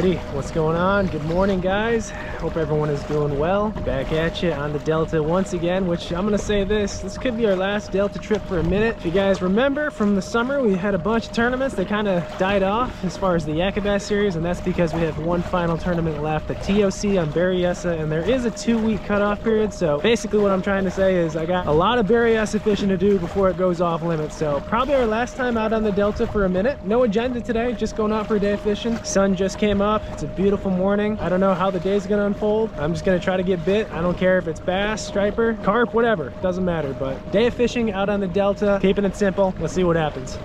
Alrighty, what's going on? Good morning, guys. Hope everyone is doing well. Back at you on the Delta once again, which I'm gonna say this could be our last Delta trip for a minute. If you guys remember from the summer, we had a bunch of tournaments that kind of died off as far as the Yakubass series, and that's because we have one final tournament left, the TOC on Berryessa, and there is a 2-week cutoff period. So basically what I'm trying to say is I got a lot of Berryessa fishing to do before it goes off limits. So probably our last time out on the Delta for a minute. No agenda today, just going out for a day of fishing. Sun just came up. It's a beautiful morning. I don't know how the day's gonna unfold. I'm just gonna try to get bit. I don't care if it's bass, striper, carp, whatever, doesn't matter. But day of fishing out on the Delta, keeping it simple. Let's see what happens.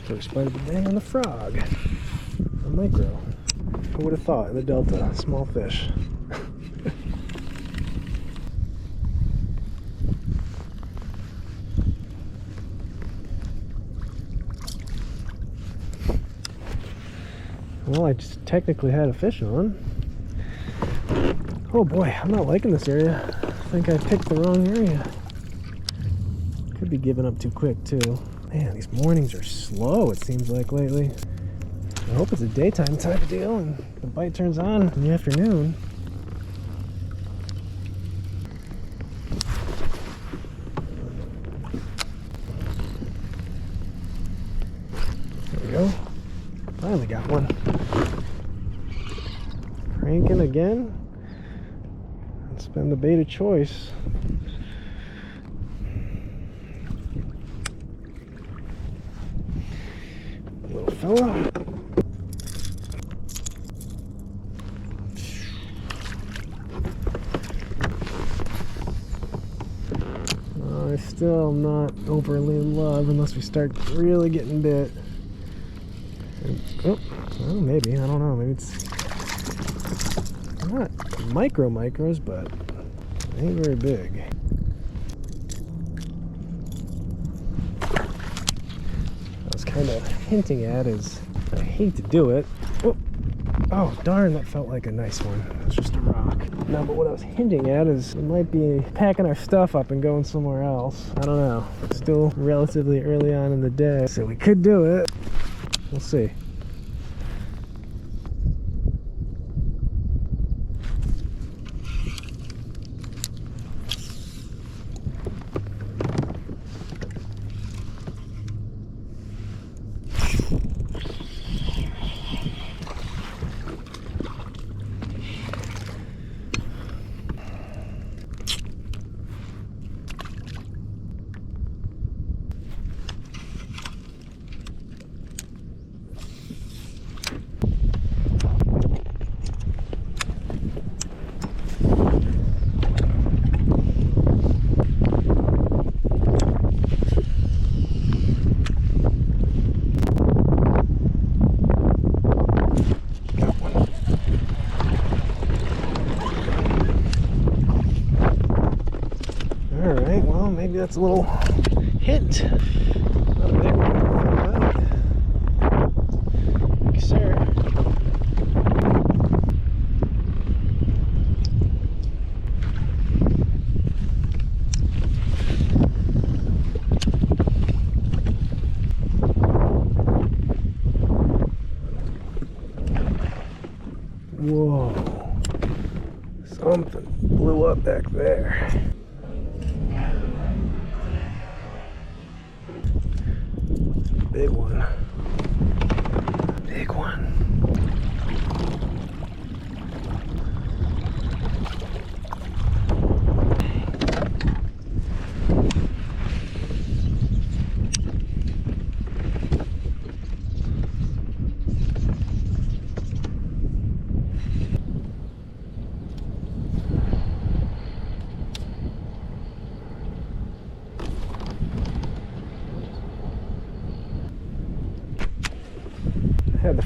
First bite of the day on the frog. A micro. Who would have thought in the Delta? Small fish. Well, I just technically had a fish on. Oh boy, I'm not liking this area. I think I picked the wrong area. Could be giving up too quick too. Man, these mornings are slow, it seems like lately. I hope it's a daytime type of deal and the bite turns on in the afternoon. There we go. Finally got one. Cranking again. It's been the bait of choice. Little fella. I still am not overly in love unless we start really getting bit. And, oh, well, maybe, I don't know, maybe it's not micros, but it ain't very big. Kind of hinting at is I hate to do it. Oh darn, that felt like a nice one. It was just a rock. No, but what I was hinting at is we might be packing our stuff up and going somewhere else. I don't know. It's still relatively early on in the day, so we could do it. We'll see. Alright, well, maybe that's a little hint. Not a big one, thank you, sir. Whoa. Something blew up back there. Big one. Big one.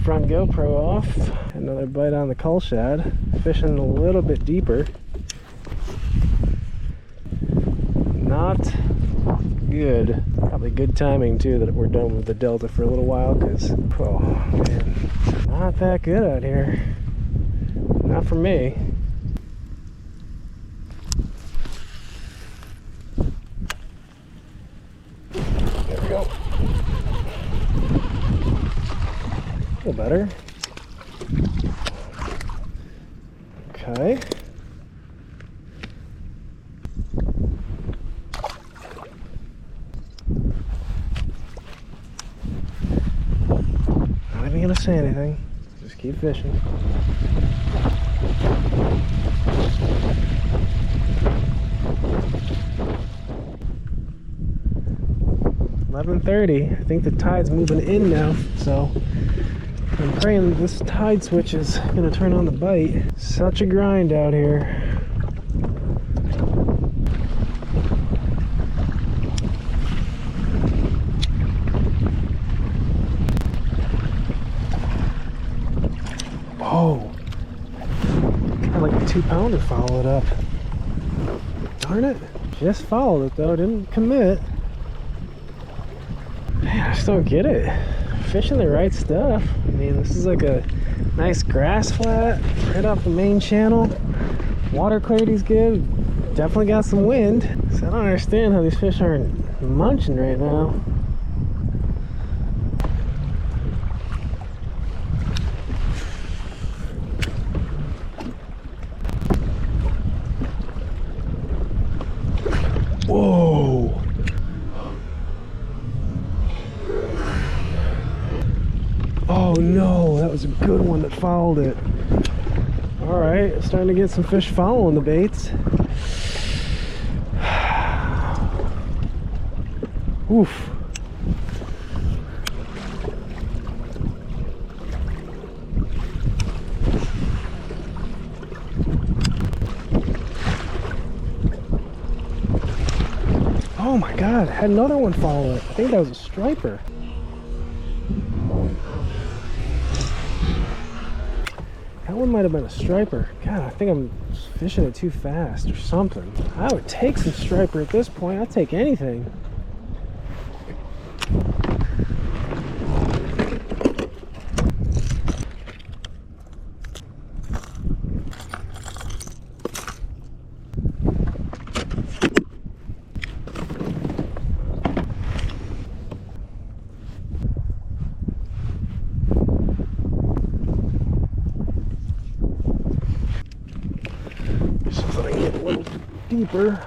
front GoPro off. Another bite on the cull shad. Fishing a little bit deeper. Not good. Probably good timing too that we're done with the Delta for a little while, because oh man, not that good out here. Not for me. There we go. A little better. Okay. Not even gonna say anything. Just keep fishing. .30. I think the tide's moving in now, so I'm praying this tide switch is gonna turn on the bite. Such a grind out here. Oh, got like a 2-pounder followed up. Darn it. Just followed it though, didn't commit. Man, I just don't get it. Fishing the right stuff. I mean, this is like a nice grass flat right off the main channel. Water clarity's good. Definitely got some wind. So I don't understand how these fish aren't munching right now. Whoa! Oh no, that was a good one that followed it. Alright, starting to get some fish following the baits. Oof. Oh my god, I had another one follow it. I think that was a striper. That one might have been a striper. God, I think I'm fishing it too fast or something. I would take some striper at this point. I'd take anything. So I can get a little deeper.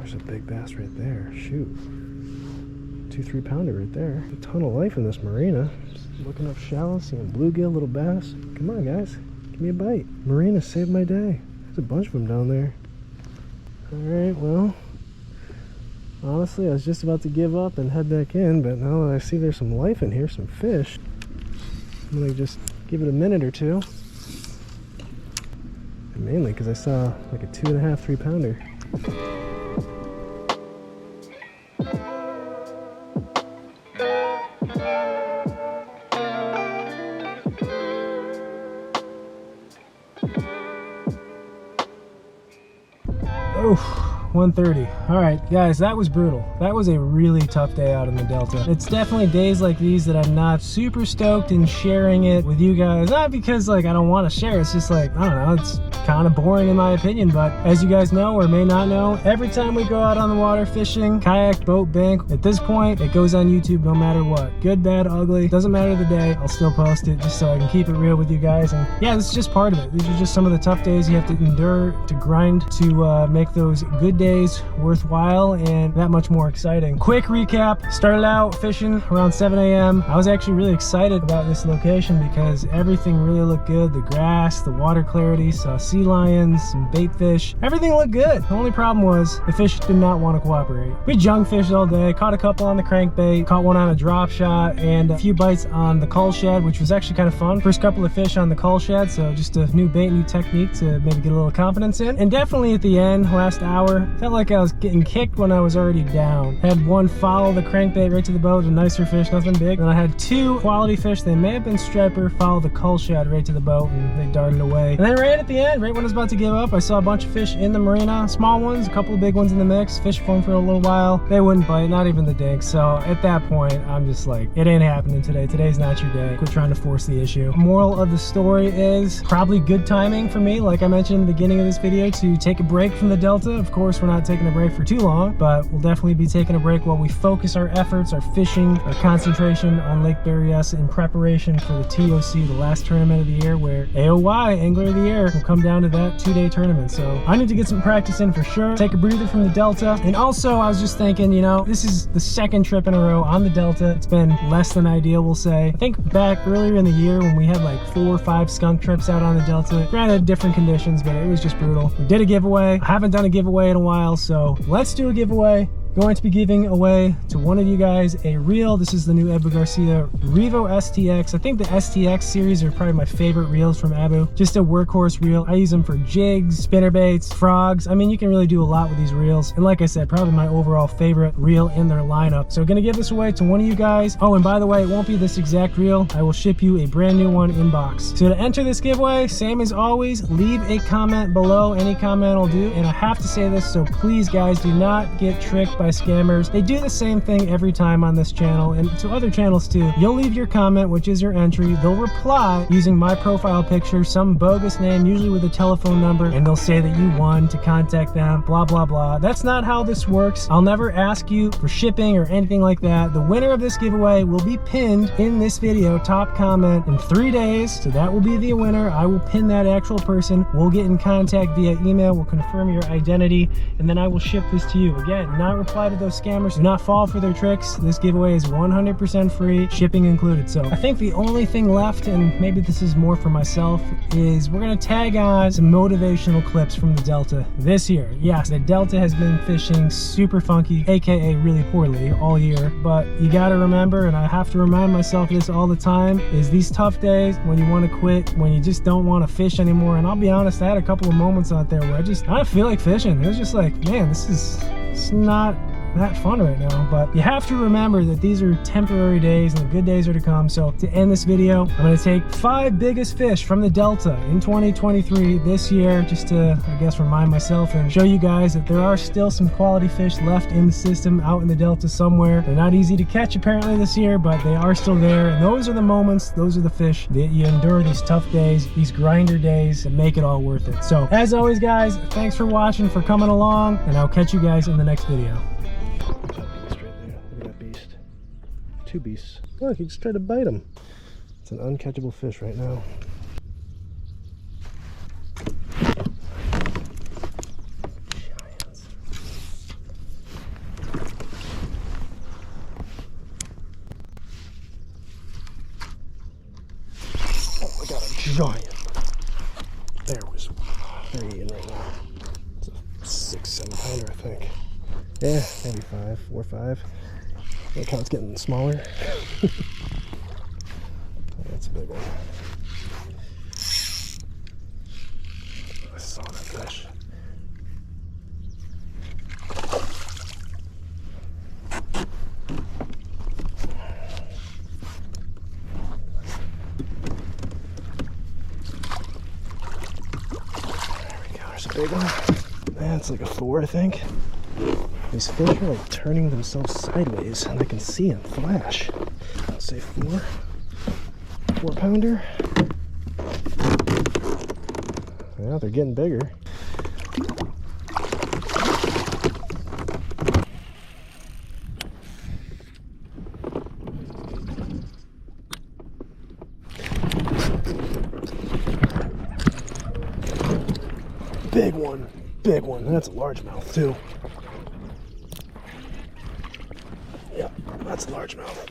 There's a big bass right there. Shoot. 2-3 pounder right there. A ton of life in this marina. Just looking up shallow, seeing bluegill, little bass. Come on, guys. Give me a bite. Marina saved my day. There's a bunch of them down there. Alright, well, honestly, I was just about to give up and head back in, but now that I see there's some life in here, some fish, I'm gonna just give it a minute or two. And mainly because I saw like a 2.5, 3 pounder. Oh, 1:30. All right, guys, that was brutal. That was a really tough day out in the Delta. It's definitely days like these that I'm not super stoked in sharing it with you guys. Not because like I don't want to share, it's just like, I don't know, it's kind of boring in my opinion. But as you guys know or may not know, every time we go out on the water fishing, kayak, boat, bank, at this point, it goes on YouTube no matter what. Good, bad, ugly, doesn't matter the day, I'll still post it just so I can keep it real with you guys. And yeah, this is just part of it. These are just some of the tough days you have to endure, to grind, to make those good days worthwhile and that much more exciting. Quick recap, started out fishing around 7 a.m. I was actually really excited about this location because everything really looked good. The grass, the water clarity, saw sea lions, some bait fish, everything looked good. The only problem was the fish did not want to cooperate. We junk fished all day, caught a couple on the crankbait, caught one on a drop shot, and a few bites on the cull shad, which was actually kind of fun. First couple of fish on the cull shad, so just a new bait, new technique to maybe get a little confidence in. And definitely at the end, last hour, felt like I was getting kicked when I was already down. Had one follow the crankbait right to the boat, a nicer fish, nothing big. Then I had two quality fish, they may have been striper, follow the cull shad right to the boat, and they darted away. And then right at the end, right when I was about to give up, I saw a bunch of fish in the marina, small ones, a couple of big ones in the mix, fished for them for a little while. They wouldn't bite, not even the dink. So at that point, I'm just like, it ain't happening today. Today's not your day. Quit trying to force the issue. Moral of the story is probably good timing for me, like I mentioned in the beginning of this video, to take a break from the Delta. Of course, we're not taking a break for too long, but we'll definitely be taking a break while we focus our efforts, our fishing, our concentration on Lake Berryessa in preparation for the TOC, the last tournament of the year, where AOY, Angler of the Year, will come down to that 2-day tournament. So I need to get some practice in for sure, take a breather from the Delta. And also, I was just thinking, you know, this is the second trip in a row on the Delta. It's been less than ideal, we'll say. I think back earlier in the year when we had like 4 or 5 skunk trips out on the Delta, granted different conditions, but it was just brutal. We did a giveaway. I haven't done a giveaway in a while, so let's do a giveaway. Going to be giving away to one of you guys a reel. This is the new Abu Garcia Revo STX. I think the STX series are probably my favorite reels from Abu. Just a workhorse reel. I use them for jigs, spinnerbaits, frogs. I mean, you can really do a lot with these reels. And like I said, probably my overall favorite reel in their lineup. So gonna give this away to one of you guys. Oh, and by the way, it won't be this exact reel. I will ship you a brand new one in box. So to enter this giveaway, same as always, leave a comment below. Any comment will do. And I have to say this, so please guys, do not get tricked by scammers. They do the same thing every time on this channel and to other channels too. You'll leave your comment, which is your entry. They'll reply using my profile picture, some bogus name, usually with a telephone number, and they'll say that you won, to contact them, blah, blah, blah. That's not how this works. I'll never ask you for shipping or anything like that. The winner of this giveaway will be pinned in this video, top comment, in 3 days. So that will be the winner. I will pin that actual person. We'll get in contact via email. We'll confirm your identity, and then I will ship this to you. Again, not reply to those scammers. Do not fall for their tricks. This giveaway is 100% free, shipping included. So I think the only thing left, and maybe this is more for myself, is we're gonna tag on some motivational clips from the Delta this year. Yes, the Delta has been fishing super funky, aka really poorly, all year. But you gotta remember, and I have to remind myself this all the time, is these tough days when you want to quit, when you just don't want to fish anymore. And I'll be honest, I had a couple of moments out there where I don't feel like fishing. It was just like, man, it's not that fun right now. But you have to remember that these are temporary days and the good days are to come. So to end this video, I'm going to take 5 biggest fish from the Delta in 2023 this year, just to, I guess, remind myself and show you guys that there are still some quality fish left in the system out in the Delta somewhere. They're not easy to catch apparently this year, but they are still there. And those are the moments, those are the fish that you endure, these tough days, these grinder days, and make it all worth it. So as always guys, thanks for watching, for coming along, and I'll catch you guys in the next video. Beast right there. Look at that beast. 2 beasts. Look, he just tried to bite him. It's an uncatchable fish right now. Giants. Oh, I got a giant. There he is right now. It's a 6-7 pounder, I think. Yeah, maybe 5, 4 or 5. Look how it's getting smaller. That's a big one. I saw that fish. There we go, there's a big one. That's like a 4, I think. These fish are like turning themselves sideways and I can see them flash. I'll say 4-pounder. Yeah, they're getting bigger. Big one, big one. That's a largemouth too. Yeah, that's a largemouth.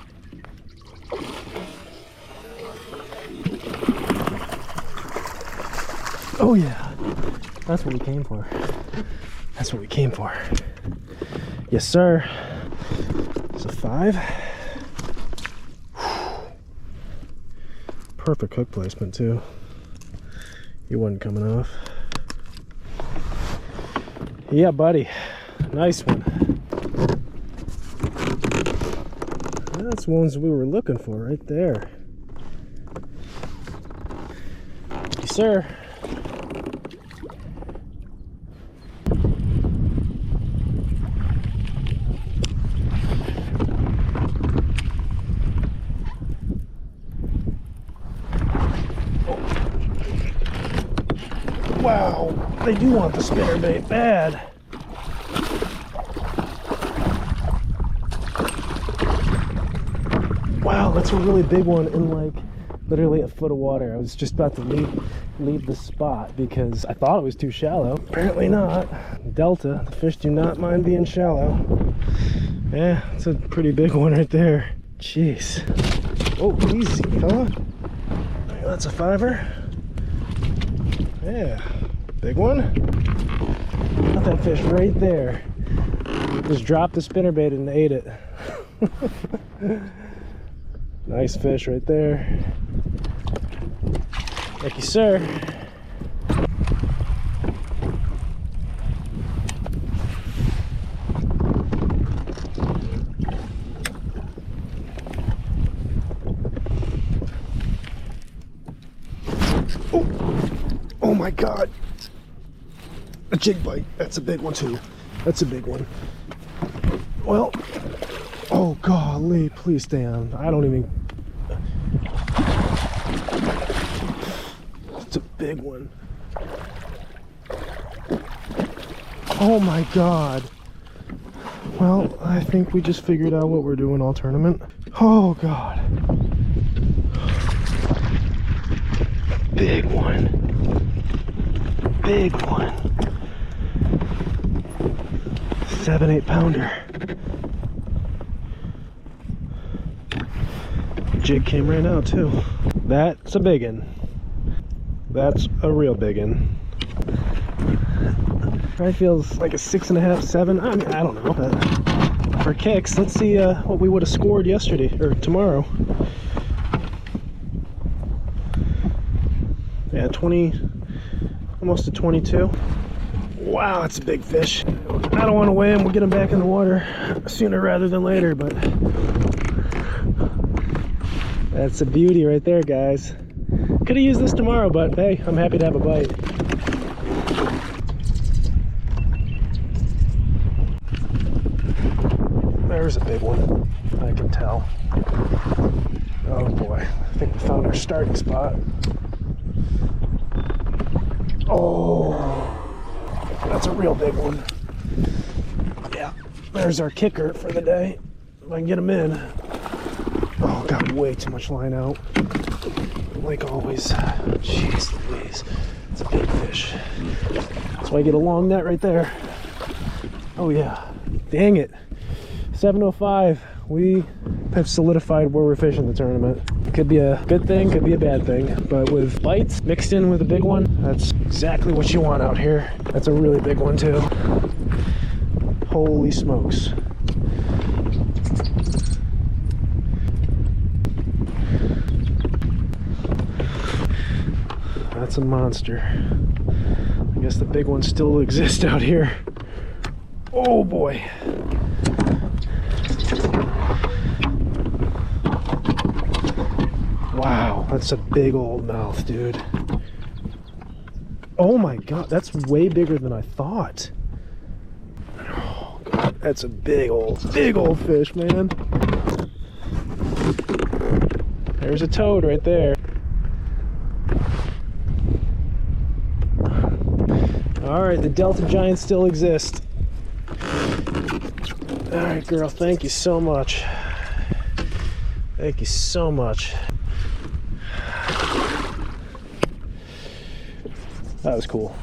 Oh yeah, that's what we came for. That's what we came for. Yes, sir. It's a 5. Perfect hook placement too. He wasn't coming off. Yeah, buddy. Nice one. That's the ones we were looking for right there. Yes, sir. Wow, they do want the spinnerbait bad. Wow, that's a really big one in like literally a foot of water. I was just about to leave the spot because I thought it was too shallow. Apparently not. Delta, the fish do not mind being shallow. Yeah, it's a pretty big one right there. Jeez. Oh, easy, fella. That's a 5-er. Yeah, big one. Got that fish right there. Just dropped the spinnerbait and ate it. Nice fish right there. Thank you, sir. Oh my God. A jig bite. That's a big one too. That's a big one. Well, oh golly, please stay on. I don't even. It's a big one. Oh my God. Well, I think we just figured out what we're doing all tournament. Oh God. Big one. Big one. 7-8-pounder. Jig came right out too. That's a big one. That's a real big one. Probably feels like a 6.5, 7. I mean, I don't know. For kicks, let's see what we would have scored yesterday or tomorrow. Yeah, 20, almost a 22. Wow, that's a big fish. I don't want to weigh him. We'll get him back in the water sooner rather than later, but that's a beauty right there, guys. Could have used this tomorrow, but hey, I'm happy to have a bite. There's a big one, I can tell. Oh boy, I think we found our starting spot. Oh, that's a real big one. Yeah, there's our kicker for the day. If I can get him in. Oh, got way too much line out. Like always. Jeez Louise. It's a big fish. That's why I get a long net right there. Oh yeah. Dang it. 7:05. We have solidified where we're fishing the tournament. Could be a good thing, could be a bad thing, but with bites mixed in with a big one, that's exactly what you want out here. That's a really big one too. Holy smokes. That's a monster. I guess the big ones still exist out here. Oh boy. Wow, that's a big old mouth, dude. Oh my God, that's way bigger than I thought. Oh That's a big old fish, man. There's a toad right there. All right, the Delta Giants still exist. All right, girl, thank you so much. Thank you so much. That was cool.